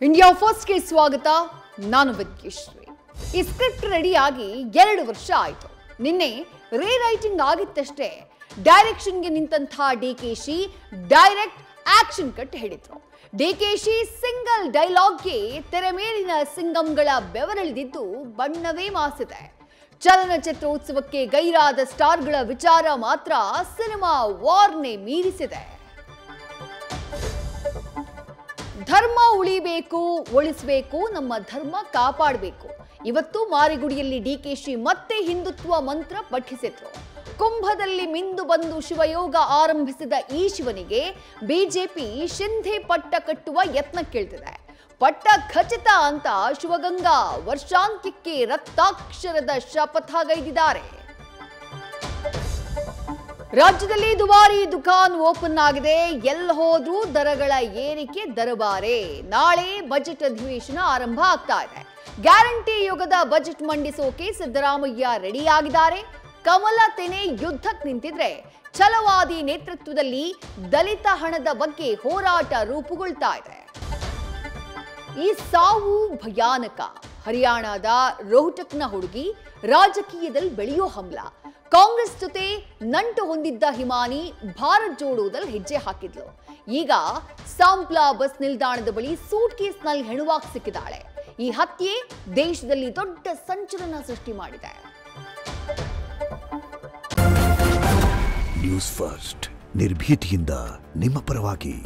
India first ಗೆ ಸ್ವಾಗತ. ನಾನು ವಿದ್ಯಶ್ರೀ. ಈ ಸ್ಕ್ರಿಪ್ಟ್ ರೆಡಿಯಾಗಿ 2 ವರ್ಷ ಆಯಿತು. ನಿನ್ನೆ ರೀರೈಟಿಂಗ್ ಆಗಿತ್ತಷ್ಟೇ ಡೈರೆಕ್ಷನ್ಗೆ ನಿಂತಹ ಡಿಕೆಶಿ ಡೈರೆಕ್ಟ್ ಆಕ್ಷನ್ ಕಟ್ ಹಿಡಿದ್ರು. ಡಿಕೆಶಿ ಸಿಂಗಲ್ ಡೈಲಾಗ್ಗೆ ತೆರೆ ಮೇಲಿನ ಸಿಂಗಂಗಳ ಬೆವರಿಳಿದಿದ್ದು ಬಣ್ಣವೇ ಮಾಸಿದೆ. ಚಲನಚಿತ್ರೋತ್ಸವಕ್ಕೆ ಗೈರಾದ ಸ್ಟಾರ್ಗಳ ವಿಚಾರ ಮಾತ್ರ ಸಿನಿಮಾ ವಾರ್ನೇ ಮೀರಿಸಿದೆ. ಧರ್ಮ ಉಳಿಬೇಕು, ಉಳಿಸಬೇಕು, ನಮ್ಮ ಧರ್ಮ ಕಾಪಾಡಬೇಕು. ಇವತ್ತು ಮಾರಿಗುಡಿಯಲ್ಲಿ ಡಿಕೆಶಿ ಮತ್ತೆ ಹಿಂದುತ್ವ ಮಂತ್ರ ಪಠಿಸಿದ್ರು. ಕುಂಭದಲ್ಲಿ ಮಿಂದು ಬಂದು ಶಿವಯೋಗ ಆರಂಭಿಸಿದ ಈ ಶಿವನಿಗೆ ಬಿಜೆಪಿ ಶಿಂಧೆ ಪಟ್ಟ ಕಟ್ಟುವ ಯತ್ನ ಕೇಳ್ತಿದೆ. ಪಟ್ಟ ಖಚಿತ ಅಂತ ಶಿವಗಂಗಾ ವರ್ಷಾಂತ್ಯಕ್ಕೆ ರಕ್ತಾಕ್ಷರದ ಶಪಥಗೈದಿದ್ದಾರೆ. ರಾಜ್ಯದಲ್ಲಿ ದುಬಾರಿ ದುಕಾನ್ ಓಪನ್ ಆಗಿದೆ. ಎಲ್ಲ ಹೋದ್ರೂ ದರಗಳ ಏರಿಕೆ ದರಬಾರೆ. ನಾಳೆ ಬಜೆಟ್ ಅಧಿವೇಶನ ಆರಂಭ ಆಗ್ತಾ ಇದೆ. ಗ್ಯಾರಂಟಿ ಯುಗದ ಬಜೆಟ್ ಮಂಡಿಸೋಕೆ ಸಿದ್ದರಾಮಯ್ಯ ರೆಡಿಯಾಗಿದ್ದಾರೆ. ಕಮಲ ತೆನೆ ಯುದ್ಧಕ್ಕೆ ನಿಂತಿದ್ರೆ ಛಲವಾದಿ ನೇತೃತ್ವದಲ್ಲಿ ದಲಿತ ಹಣದ ಬಗ್ಗೆ ಹೋರಾಟ ರೂಪುಗೊಳ್ತಾ ಇದೆ. ಈ ಸಾವು ಭಯಾನಕ. ಹರಿಯಾಣದ ರೋಹ್ಟಕ್ನ ಹುಡುಗಿ ರಾಜಕೀಯದಲ್ಲಿ ಬೆಳೆಯೋ ಹಂಬಲ. ಕಾಂಗ್ರೆಸ್ ಜೊತೆ ನಂಟು ಹೊಂದಿದ್ದ ಹಿಮಾನಿ ಭಾರತ್ ಜೋಡೋದಲ್ಲಿ ಹೆಜ್ಜೆ ಹಾಕಿದ್ಲು. ಈಗ ಸಾಂಪ್ಲಾ ಬಸ್ ನಿಲ್ದಾಣದ ಬಳಿ ಸೂಟ್ ಕೇಸ್ನಲ್ಲಿ ಹೆಣುವಾಗಿ ಸಿಕ್ಕಿದ್ದಾಳೆ. ಈ ಹತ್ಯೆ ದೇಶದಲ್ಲಿ ದೊಡ್ಡ ಸಂಚಲನ ಸೃಷ್ಟಿ ಮಾಡಿದೆ. ನ್ಯೂಸ್ ಫಸ್ಟ್ ನಿರ್ಭೀತಿಯಿಂದ ನಿಮ್ಮ ಪರವಾಗಿ.